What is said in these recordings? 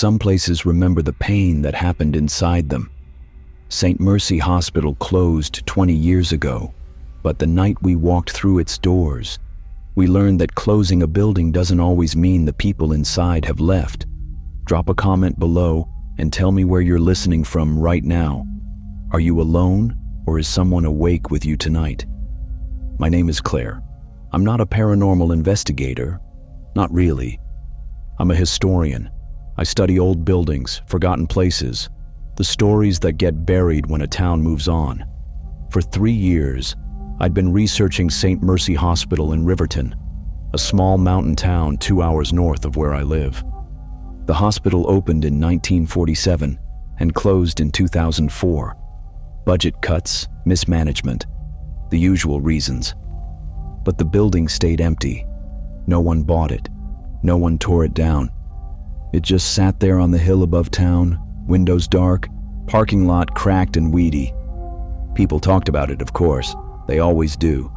some places remember the pain that happened inside them. St. Mercy Hospital closed 20 years ago, but the night we walked through its doors, we learned that closing a building doesn't always mean the people inside have left. Drop a comment below and tell me where you're listening from right now. Are you alone, or is someone awake with you tonight? My name is Claire. I'm not a paranormal investigator. Not really. I'm a historian. I study old buildings, forgotten places, the stories that get buried when a town moves on. For 3 years, I'd been researching St. Mercy Hospital in Riverton, a small mountain town 2 hours north of where I live. The hospital opened in 1947 and closed in 2004. Budget cuts, mismanagement, the usual reasons. But the building stayed empty. No one bought it. No one tore it down. It just sat there on the hill above town, windows dark, parking lot cracked and weedy. People talked about it, of course. They always do.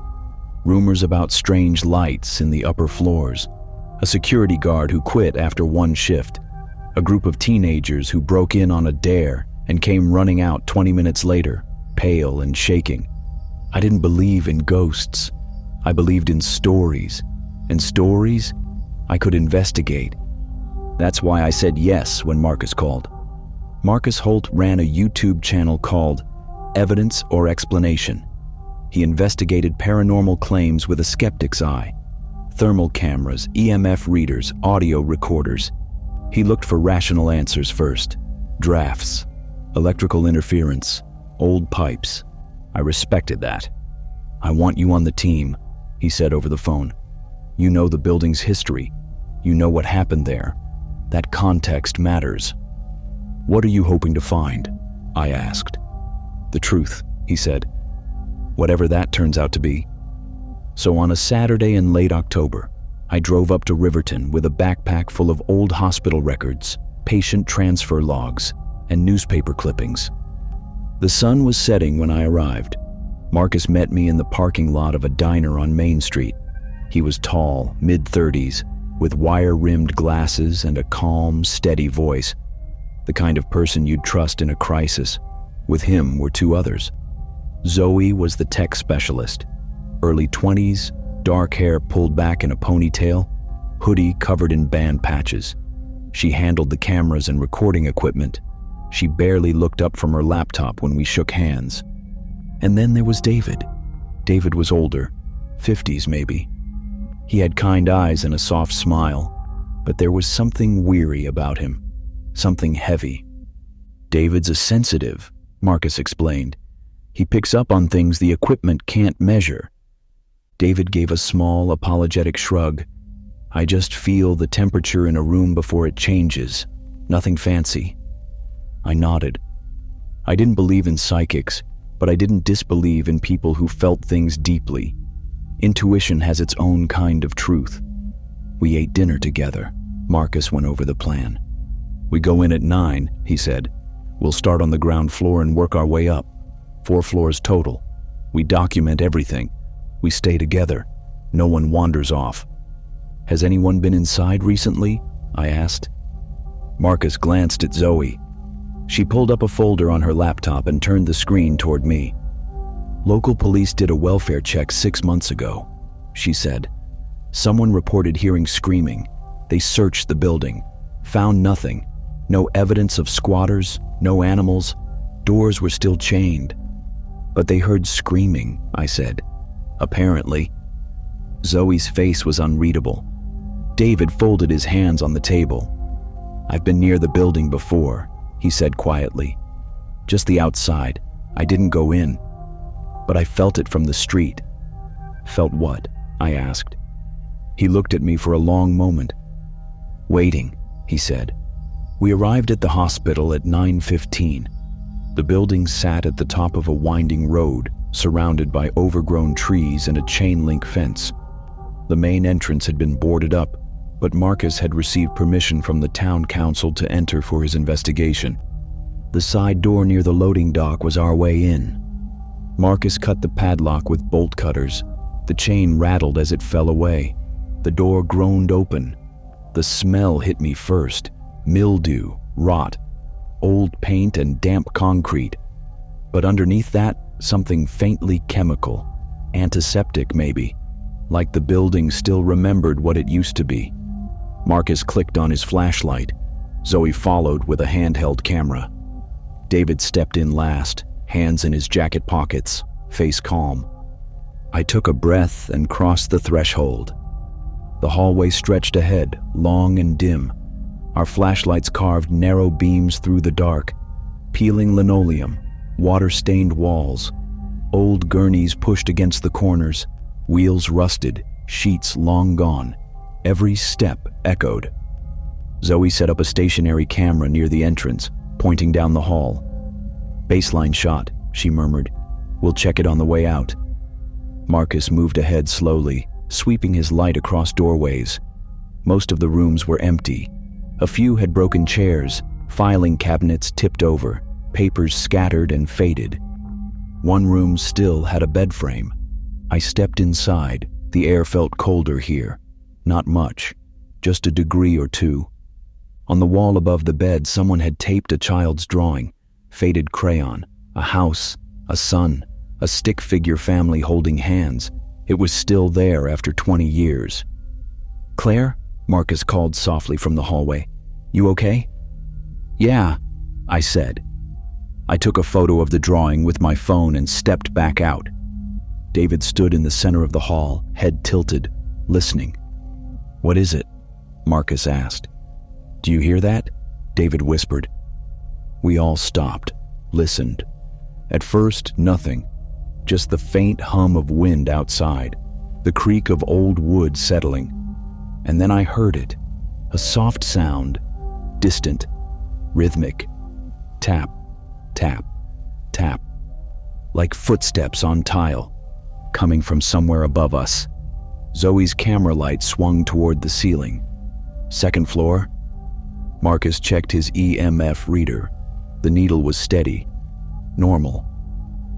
Rumors about strange lights in the upper floors, a security guard who quit after one shift, a group of teenagers who broke in on a dare and came running out 20 minutes later, pale and shaking. I didn't believe in ghosts. I believed in stories, and stories I could investigate. That's why I said yes when Marcus called. Marcus Holt ran a YouTube channel called Evidence or Explanation. He investigated paranormal claims with a skeptic's eye. Thermal cameras, EMF readers, audio recorders. He looked for rational answers first. Drafts, electrical interference, old pipes. I respected that. I want you on the team, he said over the phone. You know the building's history. You know what happened there. That context matters. What are you hoping to find? I asked. The truth, he said. Whatever that turns out to be. So on a Saturday in late October, I drove up to Riverton with a backpack full of old hospital records, patient transfer logs, and newspaper clippings. The sun was setting when I arrived. Marcus met me in the parking lot of a diner on Main Street. He was tall, mid-30s, with wire-rimmed glasses and a calm, steady voice. The kind of person you'd trust in a crisis. With him were 2 others. Zoe was the tech specialist. Early 20s, dark hair pulled back in a ponytail, hoodie covered in band patches. She handled the cameras and recording equipment. She barely looked up from her laptop when we shook hands. And then there was David. David was older, 50s maybe. He had kind eyes and a soft smile, but there was something weary about him, something heavy. David's a sensitive, Marcus explained. He picks up on things the equipment can't measure. David gave a small, apologetic shrug. I just feel the temperature in a room before it changes. Nothing fancy. I nodded. I didn't believe in psychics, but I didn't disbelieve in people who felt things deeply. Intuition has its own kind of truth. We ate dinner together. Marcus went over the plan. We go in at 9, he said. We'll start on the ground floor and work our way up. 4 floors total. We document everything. We stay together. No one wanders off. Has anyone been inside recently? I asked. Marcus glanced at Zoe. She pulled up a folder on her laptop and turned the screen toward me. Local police did a welfare check 6 months ago, she said. Someone reported hearing screaming. They searched the building, found nothing. No evidence of squatters, no animals. Doors were still chained. But they heard screaming, I said. Apparently. Zoe's face was unreadable. David folded his hands on the table. I've been near the building before, he said quietly. Just the outside. I didn't go in. But I felt it from the street. Felt what? I asked. He looked at me for a long moment. Waiting, he said. We arrived at the hospital at 9:15. The building sat at the top of a winding road, surrounded by overgrown trees and a chain-link fence. The main entrance had been boarded up, but Marcus had received permission from the town council to enter for his investigation. The side door near the loading dock was our way in. Marcus cut the padlock with bolt cutters. The chain rattled as it fell away. The door groaned open. The smell hit me first. mildew, rot, old paint and damp concrete. But underneath that, something faintly chemical, antiseptic maybe, like the building still remembered what it used to be. Marcus clicked on his flashlight. Zoe followed with a handheld camera. David stepped in last, hands in his jacket pockets, face calm. I took a breath and crossed the threshold. The hallway stretched ahead, long and dim. Our flashlights carved narrow beams through the dark, peeling linoleum, water-stained walls, old gurneys pushed against the corners, wheels rusted, sheets long gone. Every step echoed. Zoe set up a stationary camera near the entrance, pointing down the hall. "Baseline shot," she murmured. "We'll check it on the way out." Marcus moved ahead slowly, sweeping his light across doorways. Most of the rooms were empty. A few had broken chairs, filing cabinets tipped over, papers scattered and faded. One room still had a bed frame. I stepped inside. The air felt colder here. Not much, just a degree or two. On the wall above the bed, someone had taped a child's drawing, faded crayon, a house, a sun, a stick figure family holding hands. It was still there after 20 years. "Claire?" Marcus called softly from the hallway. "You okay?" "Yeah," I said. I took a photo of the drawing with my phone and stepped back out. David stood in the center of the hall, head tilted, listening. "What is it?" Marcus asked. "Do you hear that?" David whispered. We all stopped, listened. At first, nothing. Just the faint hum of wind outside, the creak of old wood settling. And then I heard it, a soft sound, distant, rhythmic. Tap, tap, tap. Like footsteps on tile, coming from somewhere above us. Zoe's camera light swung toward the ceiling. "Second floor?" Marcus checked his EMF reader. The needle was steady. "Normal."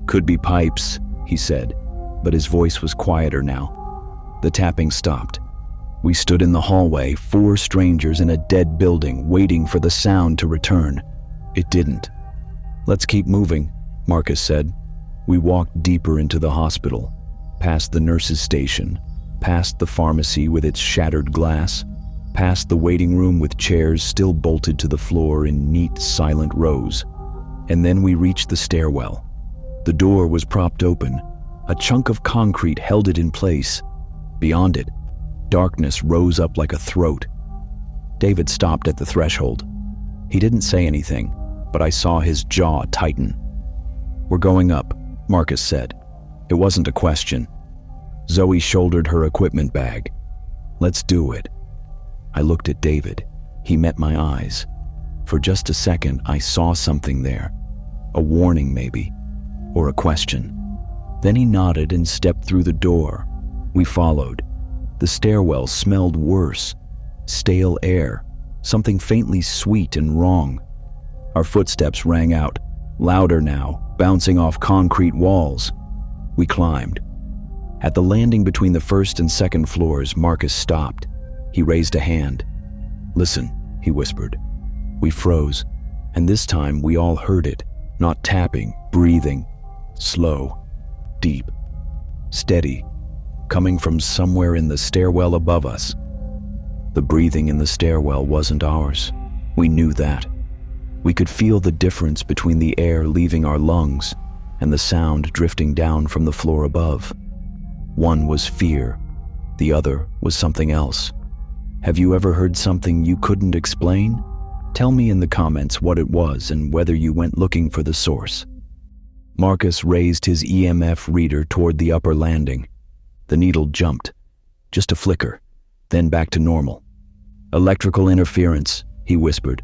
"Could be pipes," he said, but his voice was quieter now. The tapping stopped. We stood in the hallway, 4 strangers in a dead building, waiting for the sound to return. It didn't. "Let's keep moving," Marcus said. We walked deeper into the hospital, past the nurse's station, past the pharmacy with its shattered glass, past the waiting room with chairs still bolted to the floor in neat, silent rows. And then we reached the stairwell. The door was propped open. A chunk of concrete held it in place. Beyond it, darkness rose up like a throat. David stopped at the threshold. He didn't say anything, but I saw his jaw tighten. "We're going up," Marcus said. It wasn't a question. Zoe shouldered her equipment bag. "Let's do it." I looked at David. He met my eyes. For just a second, I saw something there. A warning, maybe, or a question. Then he nodded and stepped through the door. We followed. The stairwell smelled worse. Stale air, something faintly sweet and wrong. Our footsteps rang out, louder now, bouncing off concrete walls. We climbed. At the landing between the first and second floors, Marcus stopped. He raised a hand. "Listen," he whispered. We froze, and this time we all heard it, not tapping, breathing, slow, deep, steady, coming from somewhere in the stairwell above us. The breathing in the stairwell wasn't ours. We knew that. We could feel the difference between the air leaving our lungs and the sound drifting down from the floor above. One was fear, the other was something else. Have you ever heard something you couldn't explain? Tell me in the comments what it was and whether you went looking for the source. Marcus raised his EMF reader toward the upper landing. The needle jumped. Just a flicker, then back to normal. "Electrical interference," he whispered,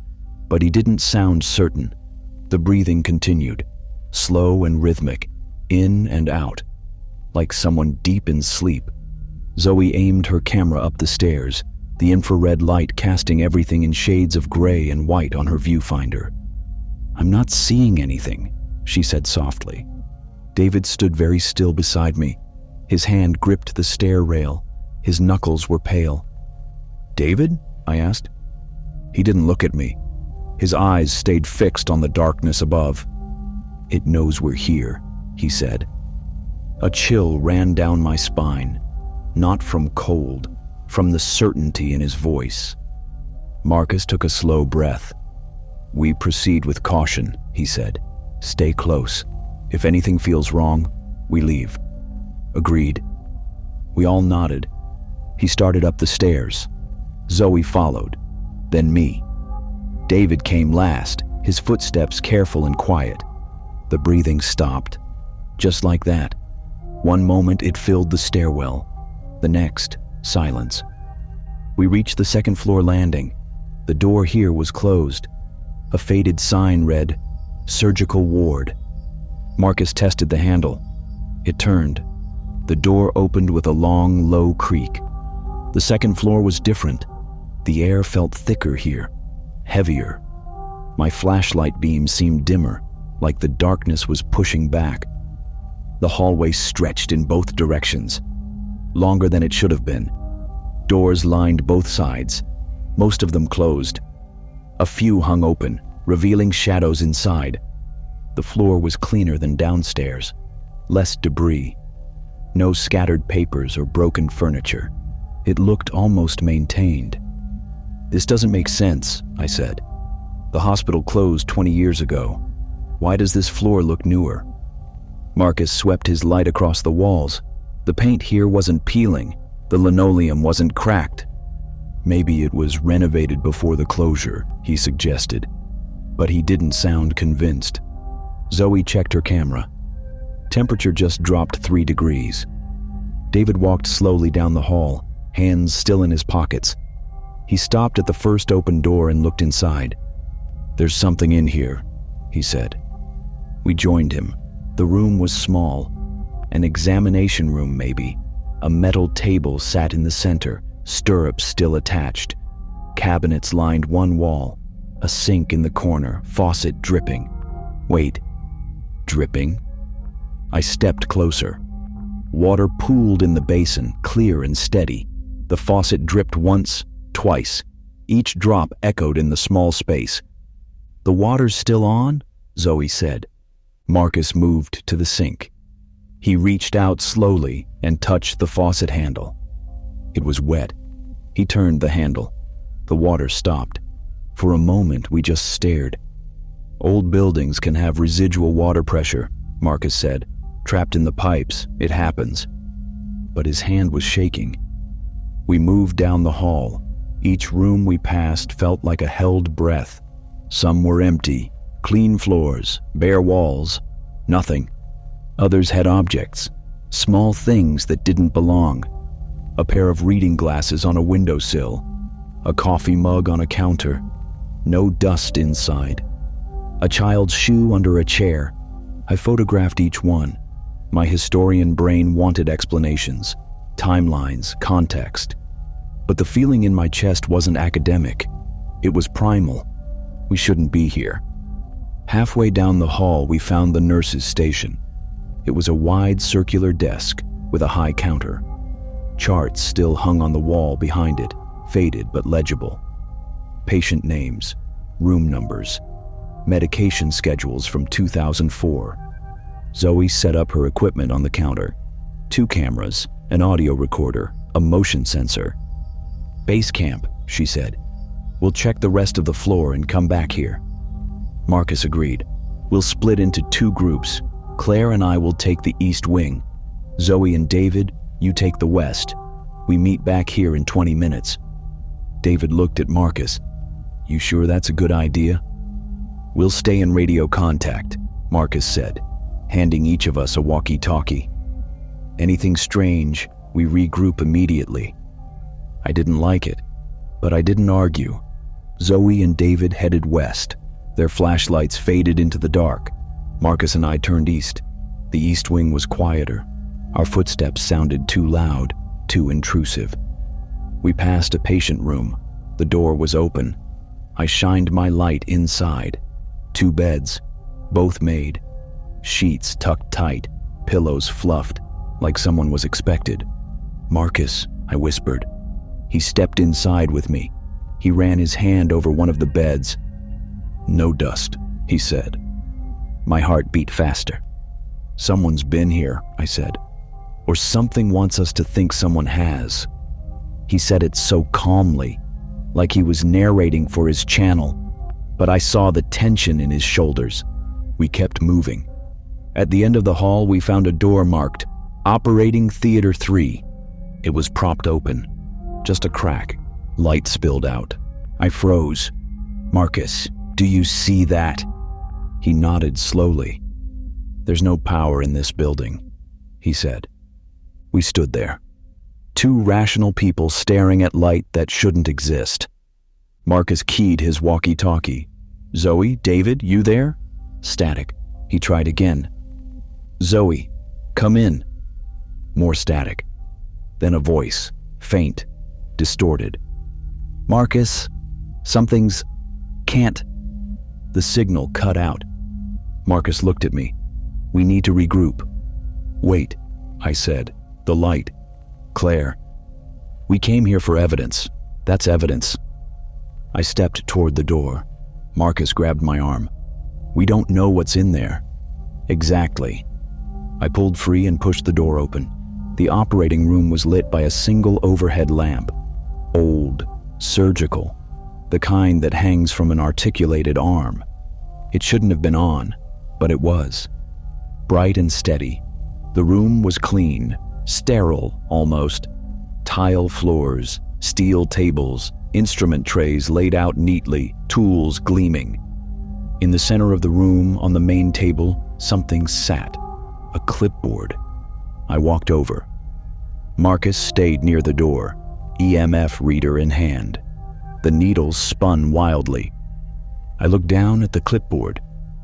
but he didn't sound certain. The breathing continued, slow and rhythmic, in and out, like someone deep in sleep. Zoe aimed her camera up the stairs, the infrared light casting everything in shades of gray and white on her viewfinder. "I'm not seeing anything," she said softly. David stood very still beside me. His hand gripped the stair rail. His knuckles were pale. "David?" I asked. He didn't look at me. His eyes stayed fixed on the darkness above. "It knows we're here," he said. A chill ran down my spine, not from cold, from the certainty in his voice. Marcus took a slow breath. "We proceed with caution," he said. "Stay close. If anything feels wrong, we leave." "Agreed." We all nodded. He started up the stairs. Zoe followed, then me. David came last, his footsteps careful and quiet. The breathing stopped. Just like that. One moment it filled the stairwell. The next, silence. We reached the second-floor landing. The door here was closed. A faded sign read, "Surgical Ward." Marcus tested the handle. It turned. The door opened with a long, low creak. The second floor was different. The air felt thicker here, heavier. My flashlight beam seemed dimmer, like the darkness was pushing back. The hallway stretched in both directions, longer than it should have been. Doors lined both sides, most of them closed. A few hung open, revealing shadows inside. The floor was cleaner than downstairs, less debris. No scattered papers or broken furniture. It looked almost maintained. "This doesn't make sense," I said. "The hospital closed 20 years ago. Why does this floor look newer?" Marcus swept his light across the walls. The paint here wasn't peeling. The linoleum wasn't cracked. "Maybe it was renovated before the closure," he suggested. But he didn't sound convinced. Zoe checked her camera. Temperature just dropped 3 degrees. David walked slowly down the hall, hands still in his pockets. He stopped at the first open door and looked inside. "There's something in here," he said. We joined him. The room was small. An examination room, maybe. A metal table sat in the center, stirrups still attached. Cabinets lined one wall. A sink in the corner, faucet dripping. Wait, dripping? I stepped closer. Water pooled in the basin, clear and steady. The faucet dripped once, twice. Each drop echoed in the small space. "The water's still on?" Zoe said. Marcus moved to the sink. He reached out slowly and touched the faucet handle. It was wet. He turned the handle. The water stopped. For a moment, we just stared. "Old buildings can have residual water pressure," Marcus said. "Trapped in the pipes, it happens." But his hand was shaking. We moved down the hall. Each room we passed felt like a held breath. Some were empty, clean floors, bare walls, nothing. Others had objects, small things that didn't belong. A pair of reading glasses on a windowsill, a coffee mug on a counter, no dust inside. A child's shoe under a chair. I photographed each one. My historian brain wanted explanations, timelines, context. But the feeling in my chest wasn't academic. It was primal. We shouldn't be here. Halfway down the hall, we found the nurse's station. It was a wide circular desk with a high counter. Charts still hung on the wall behind it, faded but legible. Patient names, room numbers, medication schedules from 2004. Zoe set up her equipment on the counter. 2 cameras, an audio recorder, a motion sensor. "Base camp," she said. "We'll check the rest of the floor and come back here." Marcus agreed. "We'll split into 2 groups. Claire and I will take the east wing. Zoe and David, you take the west. We meet back here in 20 minutes. David looked at Marcus. "You sure that's a good idea?" "We'll stay in radio contact," Marcus said, handing each of us a walkie-talkie. "Anything strange, we regroup immediately." I didn't like it, but I didn't argue. Zoe and David headed west. Their flashlights faded into the dark. Marcus and I turned east. The east wing was quieter. Our footsteps sounded too loud, too intrusive. We passed a patient room. The door was open. I shined my light inside. 2 beds, both made. Sheets tucked tight, pillows fluffed, like someone was expected. "Marcus," I whispered. He stepped inside with me. He ran his hand over one of the beds. No dust, he said. My heart beat faster. Someone's been here, I said. Or something wants us to think someone has. He said it so calmly, like he was narrating for his channel, but I saw the tension in his shoulders. We kept moving. At the end of the hall, we found a door marked Operating Theater 3. It was propped open. Just a crack. Light spilled out. I froze. Marcus, do you see that? He nodded slowly. There's no power in this building, he said. We stood there. Two rational people staring at light that shouldn't exist. Marcus keyed his walkie-talkie. Zoe, David, you there? Static. He tried again. Zoe, come in. More static. Then a voice, faint, distorted. Marcus, something's... can't... The signal cut out. Marcus looked at me. We need to regroup. Wait, I said. The light. Claire. We came here for evidence. That's evidence. I stepped toward the door. Marcus grabbed my arm. We don't know what's in there. Exactly. I pulled free and pushed the door open. The operating room was lit by a single overhead lamp. Old, surgical, the kind that hangs from an articulated arm. It shouldn't have been on, but it was. Bright and steady. The room was clean, sterile almost. Tile floors, steel tables, instrument trays laid out neatly, tools gleaming. In the center of the room, on the main table, something sat. A clipboard. I walked over. Marcus stayed near the door, EMF reader in hand. The needles spun wildly. I looked down at the clipboard.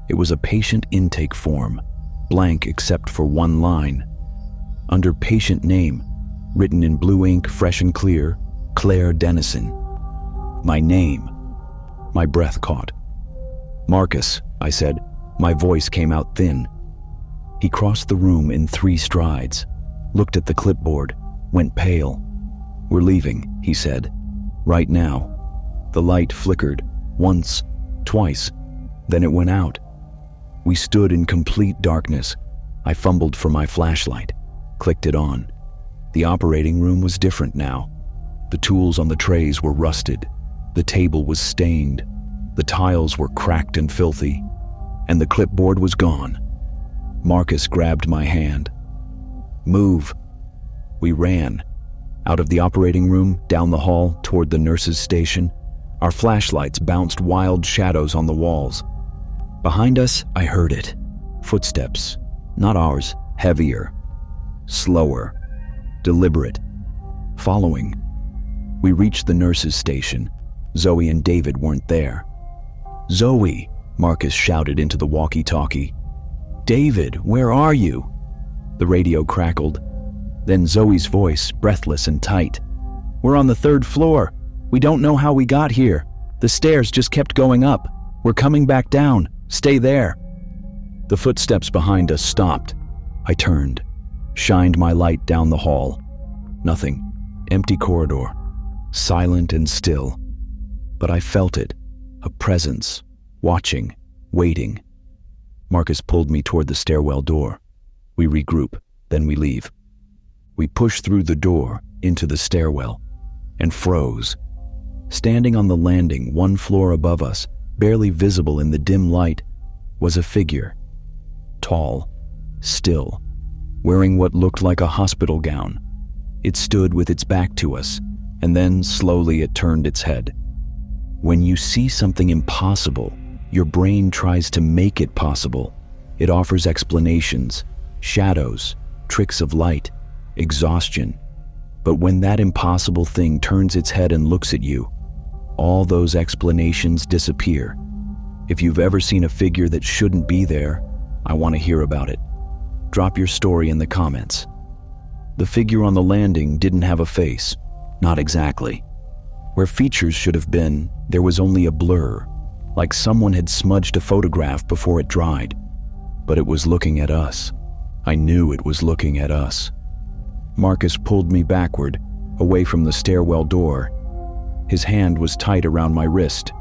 It was a patient intake form, blank except for one line. Under patient name, written in blue ink, fresh and clear, Claire Dennison. My name. My breath caught. Marcus, I said. My voice came out thin. He crossed the room in 3 strides, looked at the clipboard, went pale. We're leaving, he said. Right now. The light flickered, once, twice, then it went out. We stood in complete darkness. I fumbled for my flashlight, clicked it on. The operating room was different now. The tools on the trays were rusted. The table was stained. The tiles were cracked and filthy. And the clipboard was gone. Marcus grabbed my hand. Move. We ran. Out of the operating room, down the hall, toward the nurse's station. Our flashlights bounced wild shadows on the walls. Behind us, I heard it. Footsteps. Not ours. Heavier. Slower. Deliberate. Following. We reached the nurse's station. Zoe and David weren't there. Zoe, Marcus shouted into the walkie-talkie. David, where are you? The radio crackled. Then Zoe's voice, breathless and tight. We're on the 3rd floor. We don't know how we got here. The stairs just kept going up. We're coming back down. Stay there. The footsteps behind us stopped. I turned, shined my light down the hall. Nothing. Empty corridor. Silent and still. But I felt it. A presence. Watching. Waiting. Marcus pulled me toward the stairwell door. We regroup, then we leave. We push through the door, into the stairwell, and froze. Standing on the landing 1 floor above us, barely visible in the dim light, was a figure. Tall, still, wearing what looked like a hospital gown. It stood with its back to us, and then slowly it turned its head. When you see something impossible, your brain tries to make it possible. It offers explanations, shadows, tricks of light, exhaustion. But when that impossible thing turns its head and looks at you, all those explanations disappear. If you've ever seen a figure that shouldn't be there, I want to hear about it. Drop your story in the comments. The figure on the landing didn't have a face. Not exactly. Where features should have been, there was only a blur, like someone had smudged a photograph before it dried. But it was looking at us. I knew it was looking at us. Marcus pulled me backward, away from the stairwell door. His hand was tight around my wrist.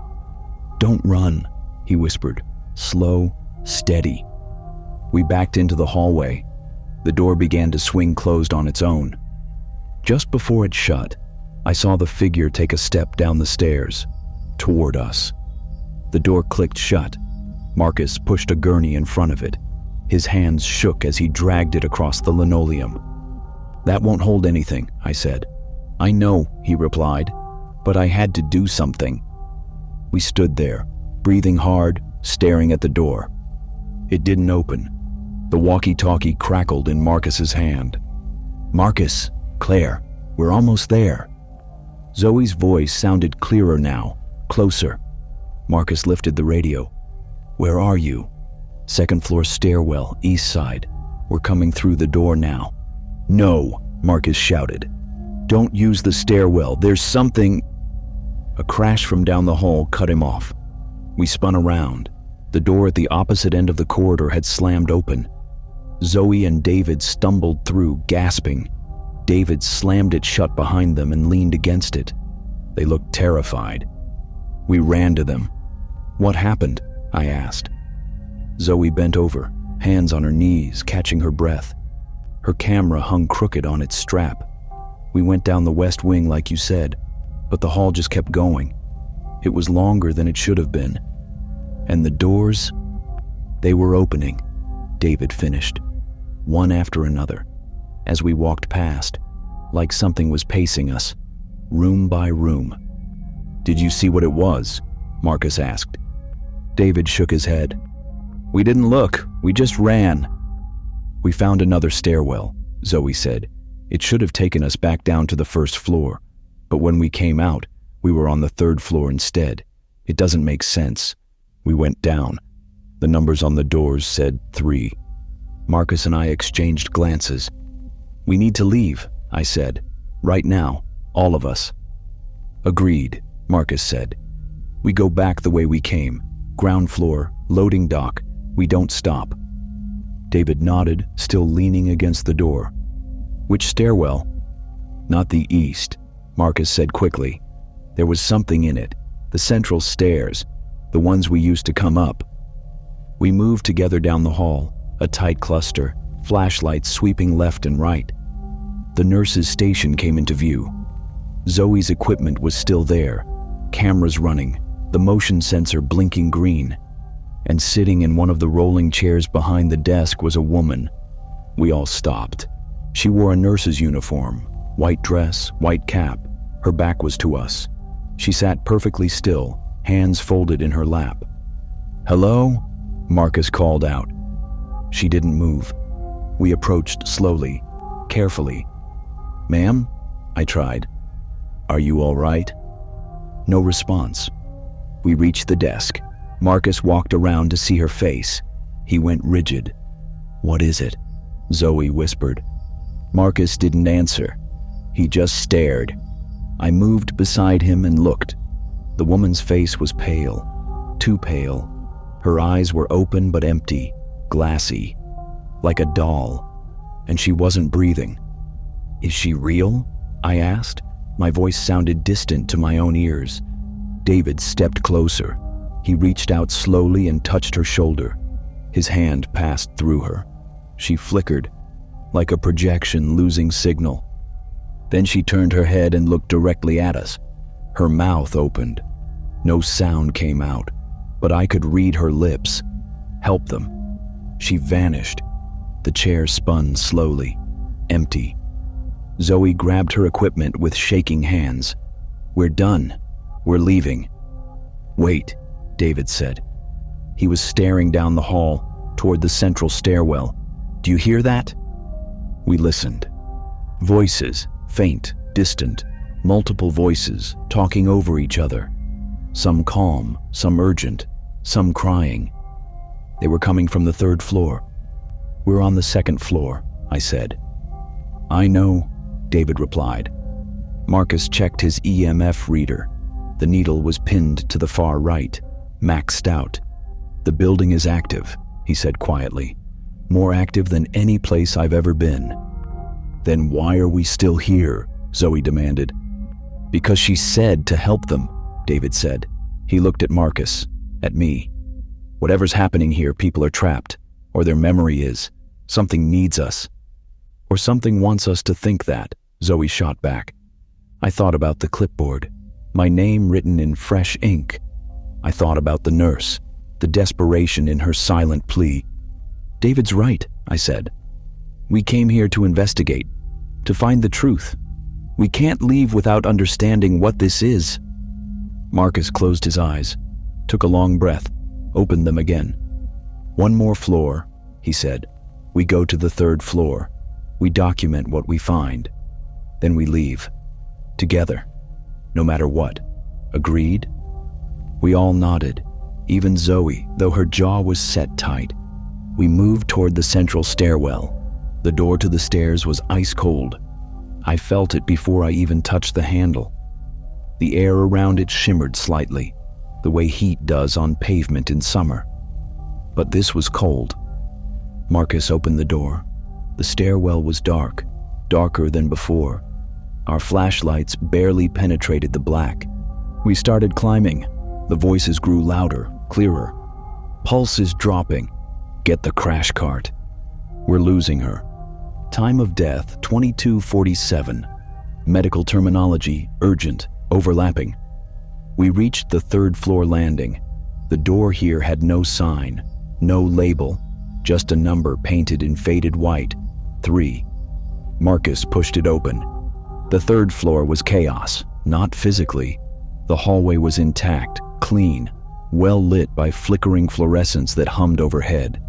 Don't run, he whispered. Slow, steady. We backed into the hallway. The door began to swing closed on its own. Just before it shut, I saw the figure take a step down the stairs, toward us. The door clicked shut. Marcus pushed a gurney in front of it. His hands shook as he dragged it across the linoleum. That won't hold anything, I said. I know, he replied, but I had to do something. We stood there, breathing hard, staring at the door. It didn't open. The walkie-talkie crackled in Marcus's hand. Marcus, Claire, we're almost there. Zoe's voice sounded clearer now, closer. Marcus lifted the radio. Where are you? Second floor stairwell, east side. We're coming through the door now. No, Marcus shouted. Don't use the stairwell, there's something. A crash from down the hall cut him off. We spun around. The door at the opposite end of the corridor had slammed open. Zoe and David stumbled through, gasping. David slammed it shut behind them and leaned against it. They looked terrified. We ran to them. What happened? I asked. Zoe bent over, hands on her knees, catching her breath. Her camera hung crooked on its strap. We went down the west wing like you said, but the hall just kept going. It was longer than it should have been. And the doors, they were opening, David finished, one after another, as we walked past, like something was pacing us, room by room. Did you see what it was? Marcus asked. David shook his head. We didn't look, we just ran. We found another stairwell, Zoe said. It should have taken us back down to the first floor, but when we came out, we were on the third floor instead. It doesn't make sense. We went down. The numbers on the doors said 3. Marcus and I exchanged glances. We need to leave, I said. Right now, all of us. Agreed, Marcus said. We go back the way we came. Ground floor, loading dock. We don't stop. David nodded, still leaning against the door. Which stairwell? Not the east, Marcus said quickly. There was something in it. The central stairs. The ones we used to come up. We moved together down the hall, a tight cluster, flashlights sweeping left and right. The nurse's station came into view. Zoe's equipment was still there, cameras running, the motion sensor blinking green. And sitting in one of the rolling chairs behind the desk was a woman. We all stopped. She wore a nurse's uniform, white dress, white cap. Her back was to us. She sat perfectly still, hands folded in her lap. Hello? Marcus called out. She didn't move. We approached slowly, carefully. Ma'am? I tried. Are you all right? No response. We reached the desk. Marcus walked around to see her face. He went rigid. What is it? Zoe whispered. Marcus didn't answer. He just stared. I moved beside him and looked. The woman's face was pale, too pale. Her eyes were open but empty, glassy, like a doll, and she wasn't breathing. Is she real? I asked. My voice sounded distant to my own ears. David stepped closer. He reached out slowly and touched her shoulder. His hand passed through her. She flickered, like a projection losing signal. Then she turned her head and looked directly at us. Her mouth opened. No sound came out, but I could read her lips. Help them. She vanished. The chair spun slowly, empty. Zoe grabbed her equipment with shaking hands. We're done. We're leaving. Wait, David said. He was staring down the hall, toward the central stairwell. Do you hear that? We listened. Voices, faint, distant, multiple voices, talking over each other. Some calm, some urgent, some crying. They were coming from the third floor. We're on the second floor, I said. I know, David replied. Marcus checked his EMF reader. The needle was pinned to the far right, maxed out. The building is active, he said quietly. More active than any place I've ever been. Then why are we still here? Zoe demanded. Because she said to help them, David said. He looked at Marcus, at me. Whatever's happening here, people are trapped, or their memory is. Something needs us. Or something wants us to think that, Zoe shot back. I thought about the clipboard, my name written in fresh ink. I thought about the nurse, the desperation in her silent plea. David's right, I said. We came here to investigate, to find the truth. We can't leave without understanding what this is. Marcus closed his eyes, took a long breath, opened them again. One more floor, he said. We go to the 3rd floor. We document what we find. Then we leave. Together. No matter what. Agreed? We all nodded. Even Zoe, though her jaw was set tight. We moved toward the central stairwell. The door to the stairs was ice cold. I felt it before I even touched the handle. The air around it shimmered slightly, the way heat does on pavement in summer. But this was cold. Marcus opened the door. The stairwell was dark, darker than before. Our flashlights barely penetrated the black. We started climbing. The voices grew louder, clearer. Pulses dropping. Get the crash cart. We're losing her. Time of death, 22:47. Medical terminology, urgent, overlapping. We reached the 3rd floor landing. The door here had no sign, no label, just a number painted in faded white, 3. Marcus pushed it open. The 3rd floor was chaos, not physically. The hallway was intact, clean, well lit by flickering fluorescents that hummed overhead.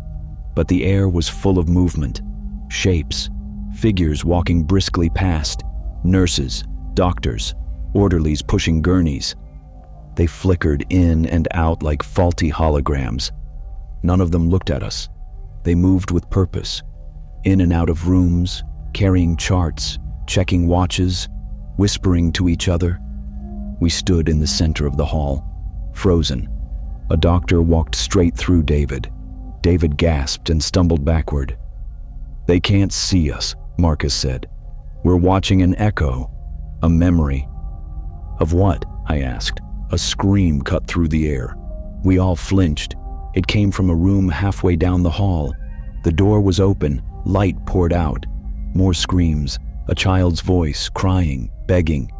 But the air was full of movement, shapes, figures walking briskly past, nurses, doctors, orderlies pushing gurneys. They flickered in and out like faulty holograms. None of them looked at us. They moved with purpose, in and out of rooms, carrying charts, checking watches, whispering to each other. We stood in the center of the hall, frozen. A doctor walked straight through David. David gasped and stumbled backward. They can't see us, Marcus said. We're watching an echo, a memory. Of what? I asked. A scream cut through the air. We all flinched. It came from a room halfway down the hall. The door was open, light poured out. More screams, a child's voice, crying, begging.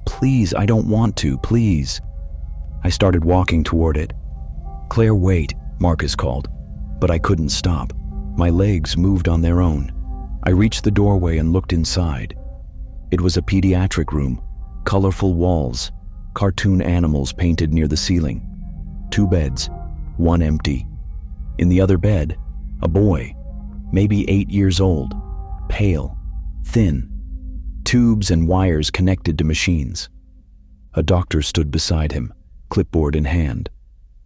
Please, I don't want to, please. I started walking toward it. Claire, wait, Marcus called. But I couldn't stop. My legs moved on their own. I reached the doorway and looked inside. It was a pediatric room, colorful walls, cartoon animals painted near the ceiling. 2 beds, one empty. In the other bed, a boy, maybe 8 years old, pale, thin, tubes and wires connected to machines. A doctor stood beside him, clipboard in hand.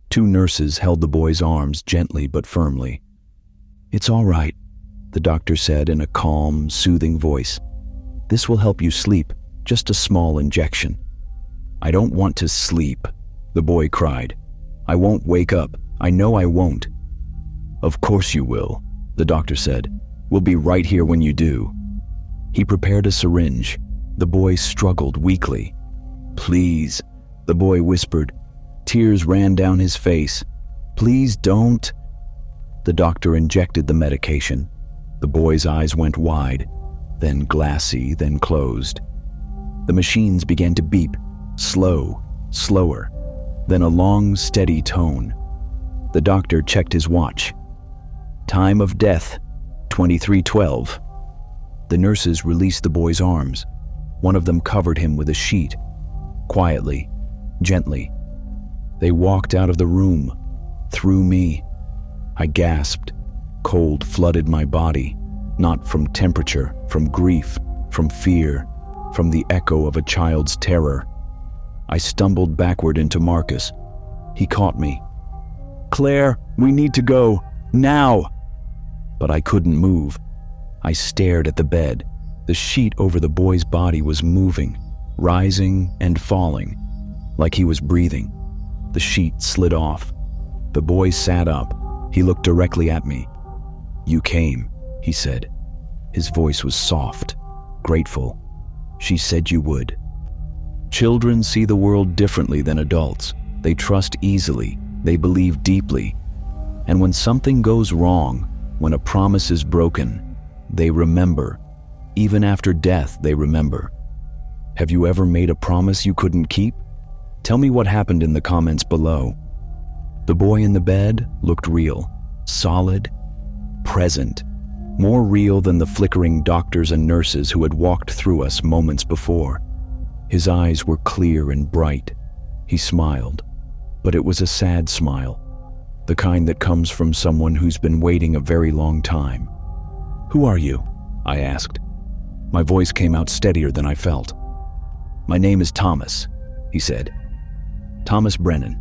2 nurses held the boy's arms gently but firmly. It's all right, the doctor said in a calm, soothing voice. This will help you sleep, just a small injection. I don't want to sleep, the boy cried. I won't wake up. I know I won't. Of course you will, the doctor said. We'll be right here when you do. He prepared a syringe. The boy struggled weakly. Please, the boy whispered. Tears ran down his face. Please don't. The doctor injected the medication. The boy's eyes went wide, then glassy, then closed. The machines began to beep, slow, slower, then a long, steady tone. The doctor checked his watch. Time of death, 23:12. The nurses released the boy's arms. One of them covered him with a sheet. Quietly, gently. They walked out of the room, through me. I gasped. Cold flooded my body, not from temperature, from grief, from fear, from the echo of a child's terror. I stumbled backward into Marcus. He caught me. Claire, we need to go, now! But I couldn't move. I stared at the bed. The sheet over the boy's body was moving, rising and falling, like he was breathing. The sheet slid off. The boy sat up. He looked directly at me. You came, he said. His voice was soft, grateful. She said you would. Children see the world differently than adults. They trust easily. They believe deeply. And when something goes wrong, when a promise is broken, they remember. Even after death, they remember. Have you ever made a promise you couldn't keep? Tell me what happened in the comments below. The boy in the bed looked real, solid, present, more real than the flickering doctors and nurses who had walked through us moments before. His eyes were clear and bright. He smiled, but it was a sad smile, the kind that comes from someone who's been waiting a very long time. "Who are you?" I asked. My voice came out steadier than I felt. "My name is Thomas," he said. "Thomas Brennan.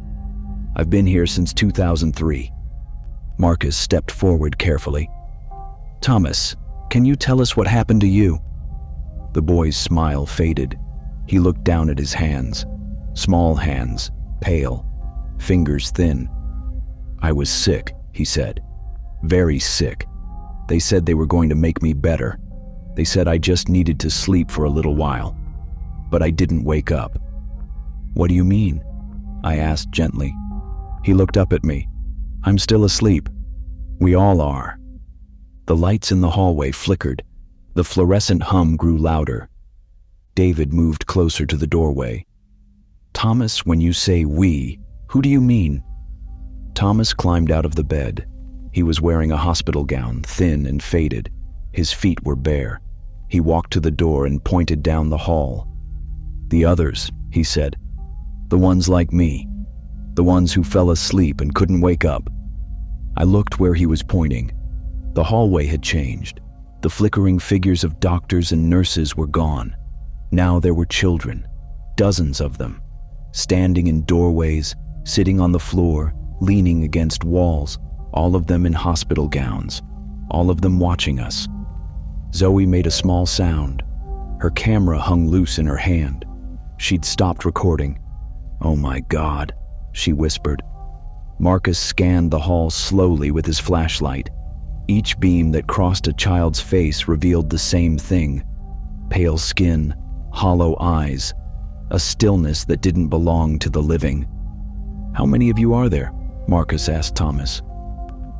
I've been here since 2003. Marcus stepped forward carefully. "Thomas, can you tell us what happened to you?" The boy's smile faded. He looked down at his hands. Small hands, pale, fingers thin. "I was sick," he said. "Very sick. They said they were going to make me better. They said I just needed to sleep for a little while. But I didn't wake up." "What do you mean?" I asked gently. He looked up at me. "I'm still asleep. We all are." The lights in the hallway flickered. The fluorescent hum grew louder. David moved closer to the doorway. "Thomas, when you say we, who do you mean?" Thomas climbed out of the bed. He was wearing a hospital gown, thin and faded. His feet were bare. He walked to the door and pointed down the hall. "The others," he said. "The ones like me. The ones who fell asleep and couldn't wake up." I looked where he was pointing. The hallway had changed. The flickering figures of doctors and nurses were gone. Now there were children, dozens of them, standing in doorways, sitting on the floor, leaning against walls, all of them in hospital gowns, all of them watching us. Zoe made a small sound. Her camera hung loose in her hand. She'd stopped recording. "Oh my God," she whispered. Marcus scanned the hall slowly with his flashlight. Each beam that crossed a child's face revealed the same thing: pale skin, hollow eyes, a stillness that didn't belong to the living. "How many of you are there?" Marcus asked Thomas.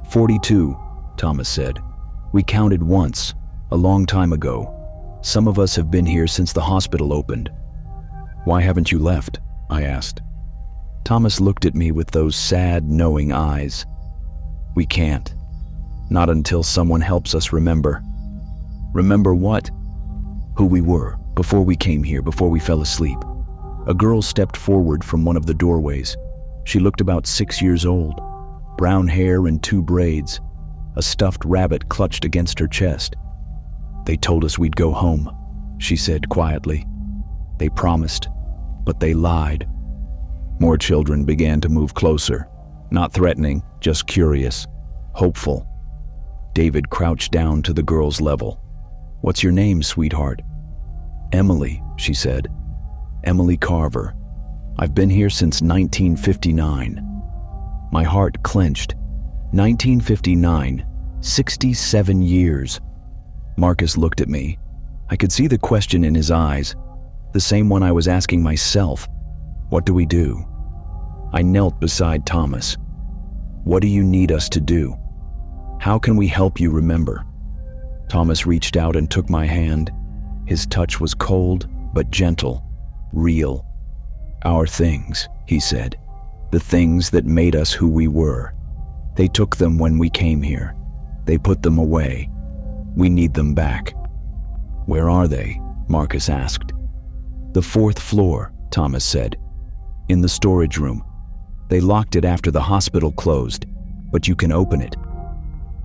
42, Thomas said. "We counted once, a long time ago. Some of us have been here since the hospital opened." "Why haven't you left?" I asked. Thomas looked at me with those sad, knowing eyes. "We can't. Not until someone helps us remember." "Remember what?" "Who we were, before we came here, before we fell asleep." A girl stepped forward from one of the doorways. She looked about 6 years old. Brown hair and 2 braids. A stuffed rabbit clutched against her chest. "They told us we'd go home," she said quietly. "They promised, but they lied." More children began to move closer. Not threatening, just curious, hopeful. David crouched down to the girl's level. "What's your name, sweetheart?" "Emily," she said. "Emily Carver. I've been here since 1959. My heart clenched. 1959, 67 years. Marcus looked at me. I could see the question in his eyes, the same one I was asking myself. What do we do? I knelt beside Thomas. What do you need us to do? How can we help you remember? Thomas reached out and took my hand. His touch was cold but gentle, real. Our things, he said, the things that made us who we were. They took them when we came here. They put them away. We need them back. Where are they? Marcus asked. The 4th floor, Thomas said. In the storage room. They locked it after the hospital closed, but you can open it.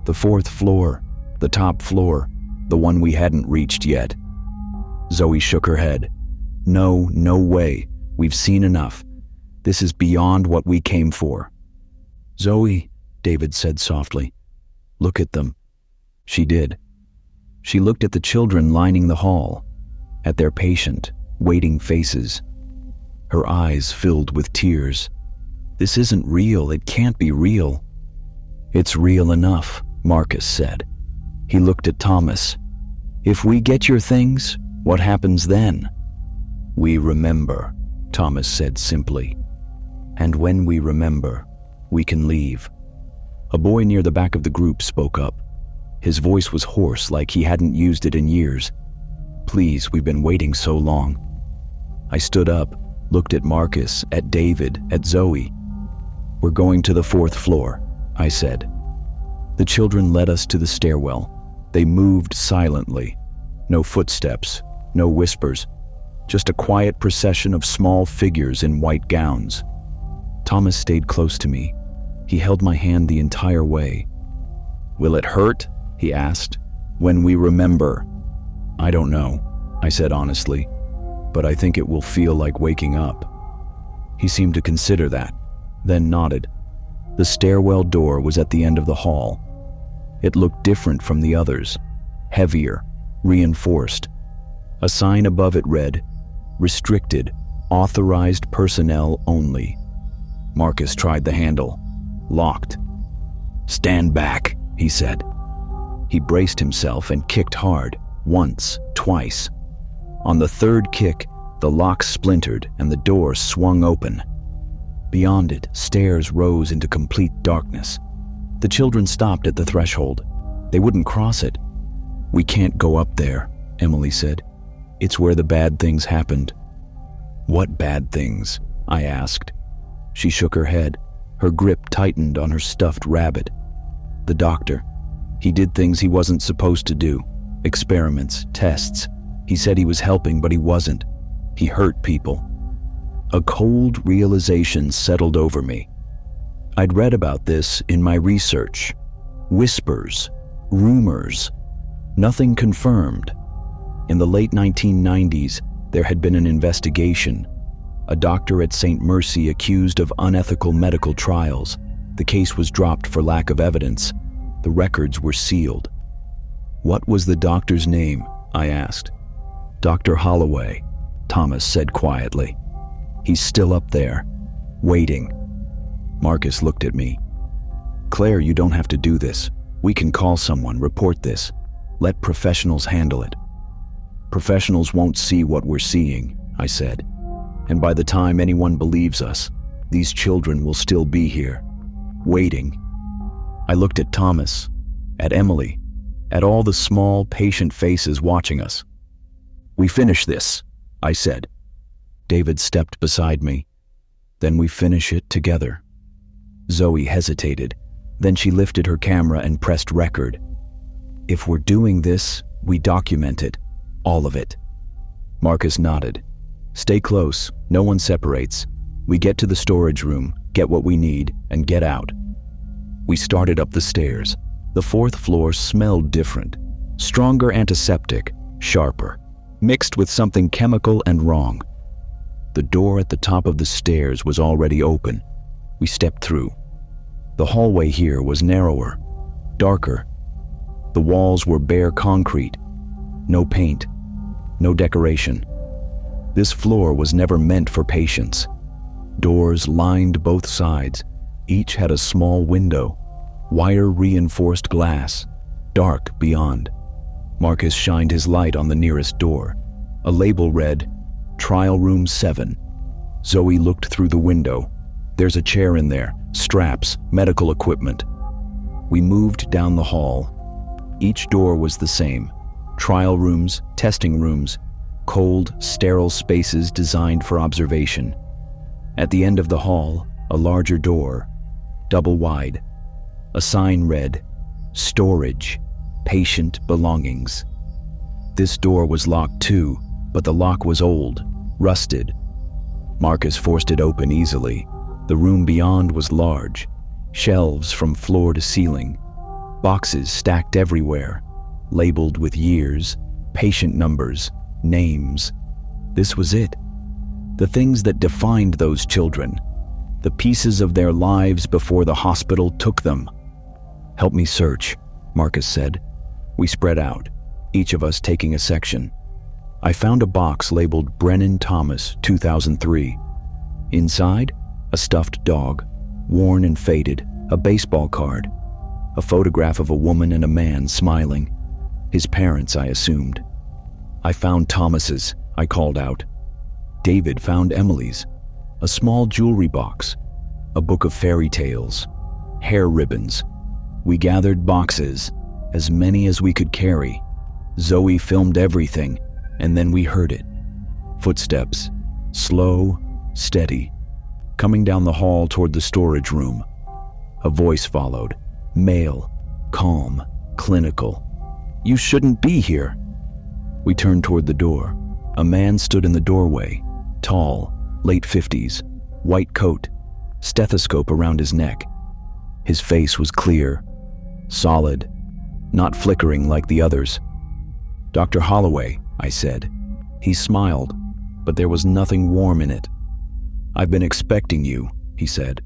The 4th floor, the top floor, the one we hadn't reached yet. Zoe shook her head. No, no way. We've seen enough. This is beyond what we came for. Zoe, David said softly, look at them. She did. She looked at the children lining the hall, at their patient, waiting faces. Her eyes filled with tears. This isn't real. It can't be real. It's real enough, Marcus said. He looked at Thomas. If we get your things, what happens then? We remember, Thomas said simply. And when we remember, we can leave. A boy near the back of the group spoke up. His voice was hoarse, like he hadn't used it in years. "Please, we've been waiting so long." I stood up, looked at Marcus, at David, at Zoe. "We're going to the 4th floor," I said. The children led us to the stairwell. They moved silently. No footsteps, no whispers, just a quiet procession of small figures in white gowns. Thomas stayed close to me. He held my hand the entire way. "Will it hurt?" he asked. "When we remember?" "I don't know," I said honestly, "but I think it will feel like waking up." He seemed to consider that, then nodded. The stairwell door was at the end of the hall. It looked different from the others, heavier, reinforced. A sign above it read, "Restricted, authorized personnel only." Marcus tried the handle. Locked. "Stand back," he said. He braced himself and kicked hard, once, twice. On the 3rd kick, the lock splintered and the door swung open. Beyond it, stairs rose into complete darkness. The children stopped at the threshold. They wouldn't cross it. "We can't go up there," Emily said. "It's where the bad things happened." "What bad things?" I asked. She shook her head. Her grip tightened on her stuffed rabbit. "The doctor. He did things he wasn't supposed to do. Experiments, tests. He said he was helping, but he wasn't. He hurt people." A cold realization settled over me. I'd read about this in my research. Whispers, rumors, nothing confirmed. In the late 1990s, there had been an investigation. A doctor at St. Mercy accused of unethical medical trials. The case was dropped for lack of evidence. The records were sealed. "What was the doctor's name?" I asked. "Dr. Holloway," Thomas said quietly. "He's still up there, waiting." Marcus looked at me. "Claire, you don't have to do this. We can call someone, report this. Let professionals handle it." "Professionals won't see what we're seeing," I said. "And by the time anyone believes us, these children will still be here, waiting." I looked at Thomas, at Emily, at all the small, patient faces watching us. "We finish this," I said. David stepped beside me. "Then we finish it together." Zoe hesitated. Then she lifted her camera and pressed record. "If we're doing this, we document it, all of it." Marcus nodded. "Stay close, no one separates. We get to the storage room, get what we need, and get out." We started up the stairs. The 4th floor smelled different. Stronger antiseptic, sharper, mixed with something chemical and wrong. The door at the top of the stairs was already open. We stepped through. The hallway here was narrower, darker. The walls were bare concrete. No paint, no decoration. This floor was never meant for patients. Doors lined both sides. Each had a small window, wire-reinforced glass, dark beyond. Marcus shined his light on the nearest door. A label read, "Trial Room 7." Zoe looked through the window. "There's a chair in there, straps, medical equipment." We moved down the hall. Each door was the same. Trial rooms, testing rooms, cold, sterile spaces designed for observation. At the end of the hall, a larger door, double wide. A sign read, "Storage, patient belongings." This door was locked too, but the lock was old, rusted. Marcus forced it open easily. The room beyond was large, shelves from floor to ceiling, boxes stacked everywhere, labeled with years, patient numbers, names. This was it. The things that defined those children. The pieces of their lives before the hospital took them. "Help me search," Marcus said. We spread out, each of us taking a section. I found a box labeled Brennan Thomas, 2003. Inside, a stuffed dog, worn and faded, a baseball card, a photograph of a woman and a man smiling. His parents, I assumed. I found Thomas's, I called out. David found Emily's, a small jewelry box, a book of fairy tales, hair ribbons, We gathered boxes, as many as we could carry. Zoe filmed everything, and then we heard it. Footsteps, slow, steady, coming down the hall toward the storage room. A voice followed, male, calm, clinical. "You shouldn't be here." We turned toward the door. A man stood in the doorway, tall, late 50s, white coat, stethoscope around his neck. His face was clear, solid, not flickering like the others. "Dr. Holloway," I said. He smiled, but there was nothing warm in it. "I've been expecting you," he said.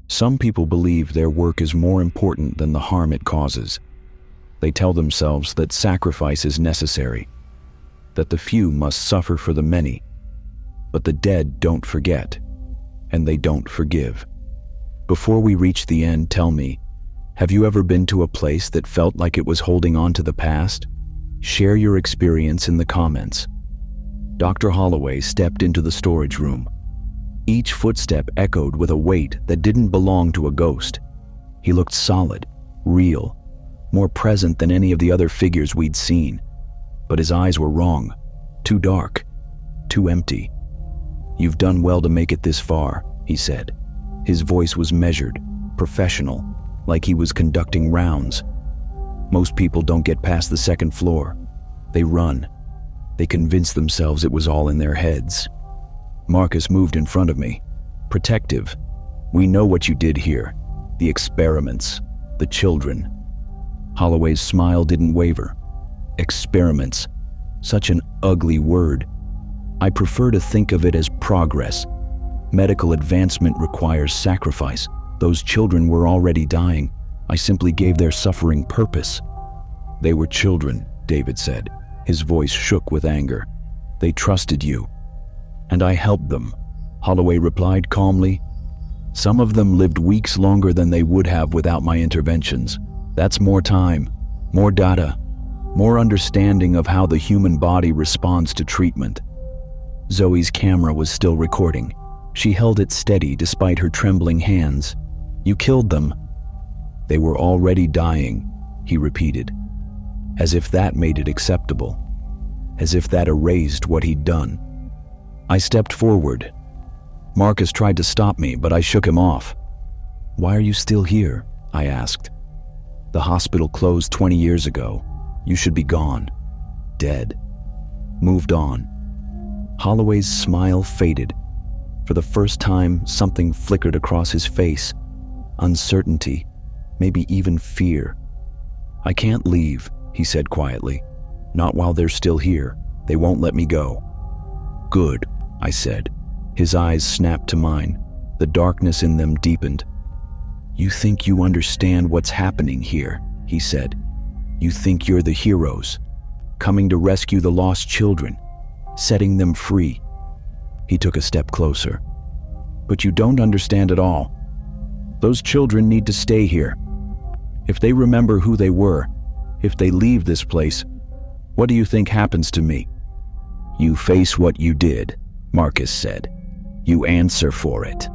Some people believe their work is more important than the harm it causes. They tell themselves that sacrifice is necessary, that the few must suffer for the many. But the dead don't forget, and they don't forgive. Before we reach the end, tell me, have you ever been to a place that felt like it was holding on to the past? Share your experience in the comments. Dr. Holloway stepped into the storage room. Each footstep echoed with a weight that didn't belong to a ghost. He looked solid, real, more present than any of the other figures we'd seen. But his eyes were wrong, too dark, too empty. "You've done well to make it this far," he said. His voice was measured, professional, like he was conducting rounds. "Most people don't get past the second floor. They run. They convince themselves it was all in their heads." Marcus moved in front of me, protective. "We know what you did here. The experiments, the children." Holloway's smile didn't waver. Experiments. Such an ugly word. I prefer to think of it as progress. Medical advancement requires sacrifice. Those children were already dying. I simply gave their suffering purpose. "They were children," David said. His voice shook with anger. "They trusted you. And I helped them," Holloway replied calmly. "Some of them lived weeks longer than they would have without my interventions. That's more time, more data, more understanding of how the human body responds to treatment." Zoe's camera was still recording. She held it steady despite her trembling hands. "You killed them." "They were already dying," he repeated, as if that made it acceptable, as if that erased what he'd done. I stepped forward. Marcus tried to stop me, but I shook him off. "Why are you still here?" I asked. "The hospital closed 20 years ago. You should be gone. Dead. Moved on." Holloway's smile faded. For the first time, something flickered across his face. Uncertainty, maybe even fear. "I can't leave," he said quietly. "Not while they're still here. They won't let me go." "Good," I said. His eyes snapped to mine. The darkness in them deepened. "You think you understand what's happening here," he said. "You think you're the heroes, coming to rescue the lost children, setting them free." He took a step closer. "But you don't understand at all. Those children need to stay here. If they remember who they were, if they leave this place, what do you think happens to me?" "You face what you did," Marcus said. "You answer for it."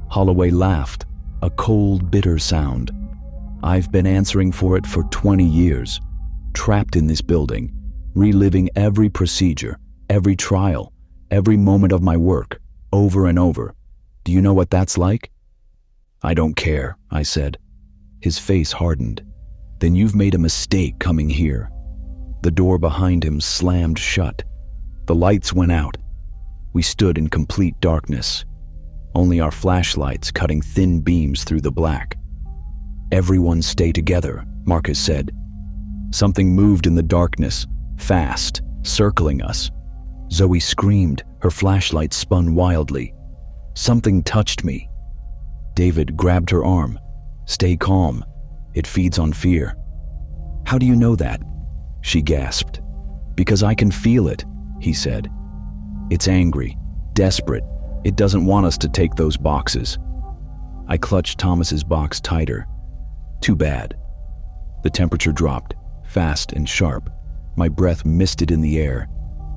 Holloway laughed, a cold, bitter sound. "I've been answering for it for 20 years, trapped in this building, reliving every procedure, every trial, every moment of my work, over and over. Do you know what that's like?" "I don't care," I said. His face hardened. "Then you've made a mistake coming here." The door behind him slammed shut. The lights went out. We stood in complete darkness, only our flashlights cutting thin beams through the black. "Everyone stay together," Marcus said. Something moved in the darkness, fast, circling us. Zoe screamed, her flashlight spun wildly. Something touched me. David grabbed her arm. "Stay calm. It feeds on fear." "How do you know that?" she gasped. "Because I can feel it," he said. "It's angry, desperate. It doesn't want us to take those boxes." I clutched Thomas's box tighter. Too bad. The temperature dropped, fast and sharp. My breath misted in the air.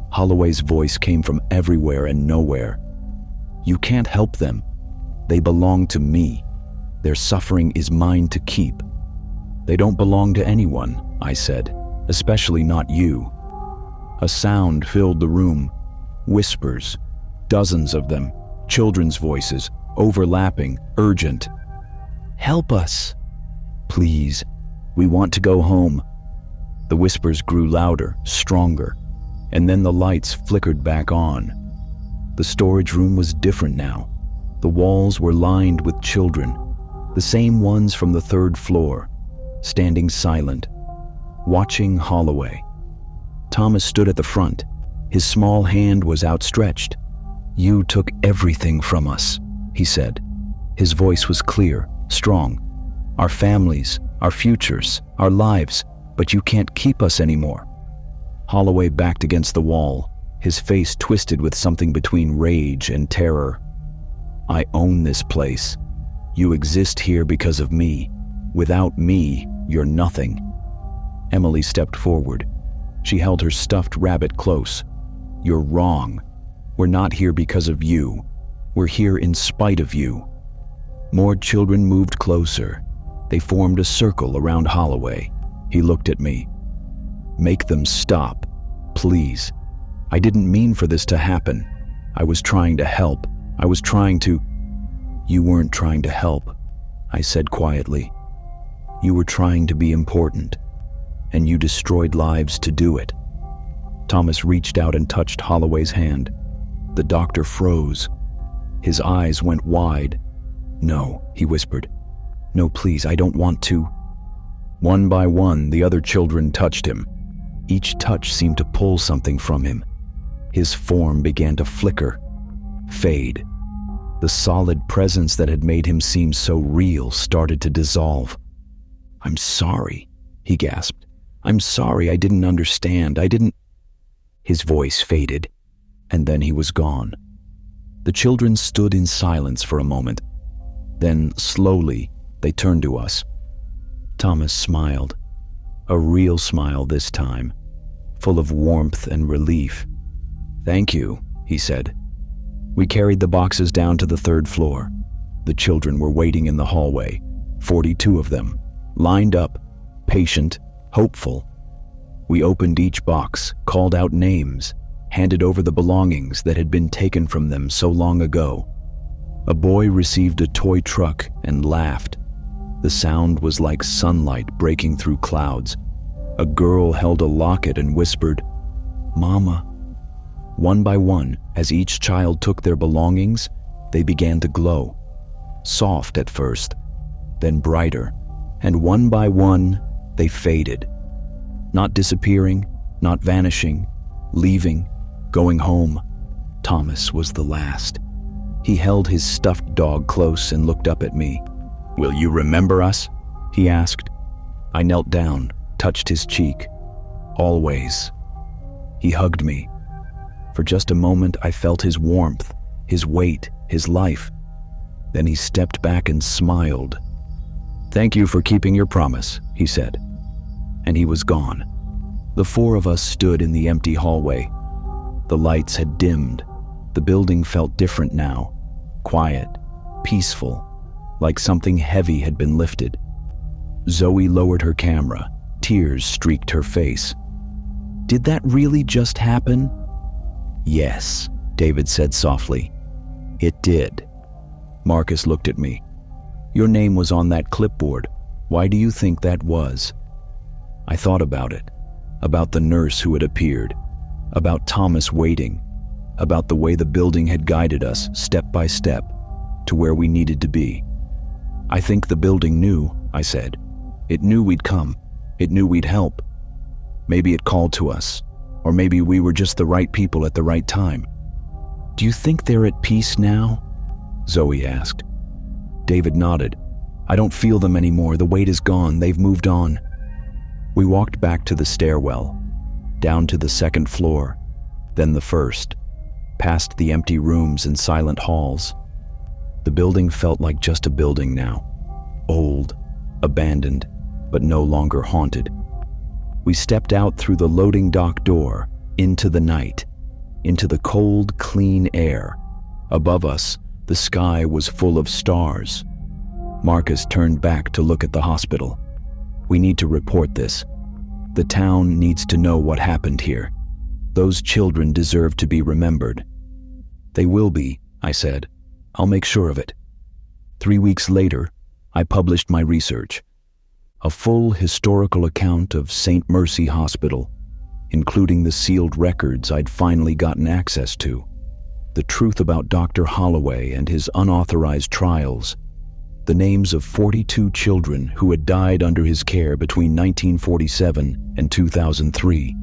Holloway's voice came from everywhere and nowhere. "You can't help them. They belong to me. Their suffering is mine to keep. They don't belong to anyone, I said, especially not you. A sound filled the room. Whispers, dozens of them, children's voices, overlapping, urgent. Help us. Please, we want to go home. The whispers grew louder, stronger, and then the lights flickered back on. The storage room was different now. The walls were lined with children, the same ones from the third floor, standing silent, watching Holloway. Thomas stood at the front. His small hand was outstretched. You took everything from us, he said. His voice was clear, strong. Our families, our futures, our lives, but you can't keep us anymore. Holloway backed against the wall, his face twisted with something between rage and terror. I own this place. You exist here because of me. Without me, you're nothing. Emily stepped forward. She held her stuffed rabbit close. You're wrong. We're not here because of you. We're here in spite of you. More children moved closer. They formed a circle around Holloway. He looked at me. Make them stop, please. I didn't mean for this to happen. I was trying to help. I was trying to... You weren't trying to help, I said quietly. You were trying to be important, and you destroyed lives to do it. Thomas reached out and touched Holloway's hand. The doctor froze. His eyes went wide. No, he whispered. No, please, I don't want to. One by one, the other children touched him. Each touch seemed to pull something from him. His form began to flicker, fade. The solid presence that had made him seem so real started to dissolve. I'm sorry, he gasped. I'm sorry, I didn't understand. I didn't... His voice faded, and then he was gone. The children stood in silence for a moment. Then, slowly, they turned to us. Thomas smiled. A real smile this time, full of warmth and relief. Thank you, he said. We carried the boxes down to the third floor. The children were waiting in the hallway, 42 of them, lined up, patient, hopeful. We opened each box, called out names, handed over the belongings that had been taken from them so long ago. A boy received a toy truck and laughed. The sound was like sunlight breaking through clouds. A girl held a locket and whispered, Mama. One by one, as each child took their belongings, they began to glow. Soft at first, then brighter, and one by one, they faded. Not disappearing, not vanishing, leaving, going home. Thomas was the last. He held his stuffed dog close and looked up at me. Will you remember us? He asked. I knelt down, touched his cheek. Always. He hugged me. For just a moment, I felt his warmth, his weight, his life. Then he stepped back and smiled. Thank you for keeping your promise, he said. And he was gone. The four of us stood in the empty hallway. The lights had dimmed. The building felt different now. Quiet, peaceful, like something heavy had been lifted. Zoe lowered her camera. Tears streaked her face. Did that really just happen? Yes, David said softly. It did. Marcus looked at me. Your name was on that clipboard. Why do you think that was? I thought about it. About the nurse who had appeared. About Thomas waiting. About the way the building had guided us, step by step, to where we needed to be. I think the building knew, I said. It knew we'd come. It knew we'd help. Maybe it called to us. Or maybe we were just the right people at the right time. Do you think they're at peace now? Zoe asked. David nodded. I don't feel them anymore. The weight is gone. They've moved on. We walked back to the stairwell, down to the second floor, then the first, past the empty rooms and silent halls. The building felt like just a building now. Old, abandoned, but no longer haunted. We stepped out through the loading dock door, into the night, into the cold, clean air. Above us, the sky was full of stars. Marcus turned back to look at the hospital. We need to report this. The town needs to know what happened here. Those children deserve to be remembered." "They will be," I said. "I'll make sure of it." 3 weeks later, I published my research. A full historical account of St. Mercy Hospital, including the sealed records I'd finally gotten access to. The truth about Dr. Holloway and his unauthorized trials. The names of 42 children who had died under his care between 1947 and 2003.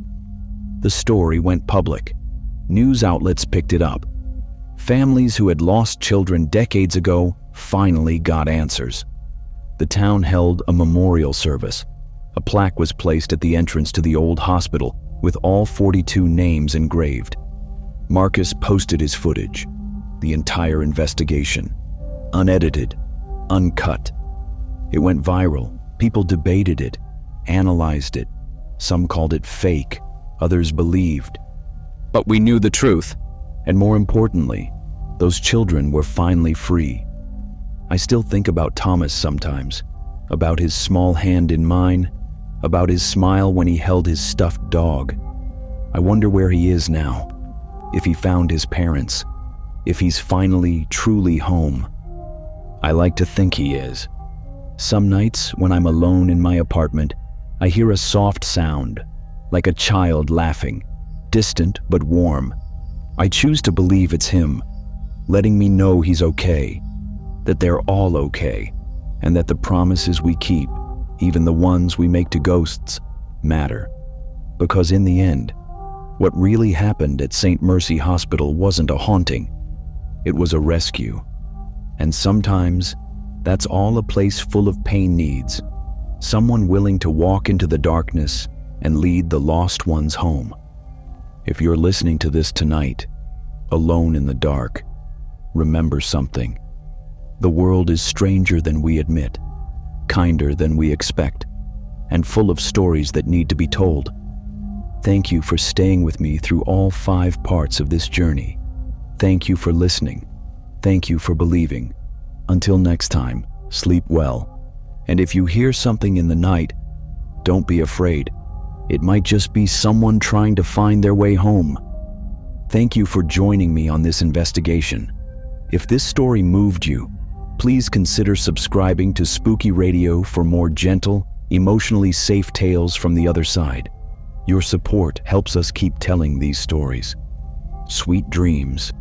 The story went public. News outlets picked it up. Families who had lost children decades ago finally got answers. The town held a memorial service. A plaque was placed at the entrance to the old hospital with all 42 names engraved. Marcus posted his footage, the entire investigation, unedited, uncut. It went viral. People debated it, analyzed it. Some called it fake, others believed. But we knew the truth, and more importantly, those children were finally free. I still think about Thomas sometimes, about his small hand in mine, about his smile when he held his stuffed dog. I wonder where he is now, if he found his parents, if he's finally, truly home. I like to think he is. Some nights, when I'm alone in my apartment, I hear a soft sound, like a child laughing, distant but warm. I choose to believe it's him, letting me know he's okay, that they're all okay, and that the promises we keep, even the ones we make to ghosts, matter. Because in the end, what really happened at St. Mercy Hospital wasn't a haunting. It was a rescue. And sometimes, that's all a place full of pain needs. Someone willing to walk into the darkness and lead the lost ones home. If you're listening to this tonight, alone in the dark, remember something. The world is stranger than we admit, kinder than we expect, and full of stories that need to be told. Thank you for staying with me through all 5 parts of this journey. Thank you for listening. Thank you for believing. Until next time, sleep well. And if you hear something in the night, don't be afraid. It might just be someone trying to find their way home. Thank you for joining me on this investigation. If this story moved you, please consider subscribing to Spooky Radio for more gentle, emotionally safe tales from the other side. Your support helps us keep telling these stories. Sweet dreams.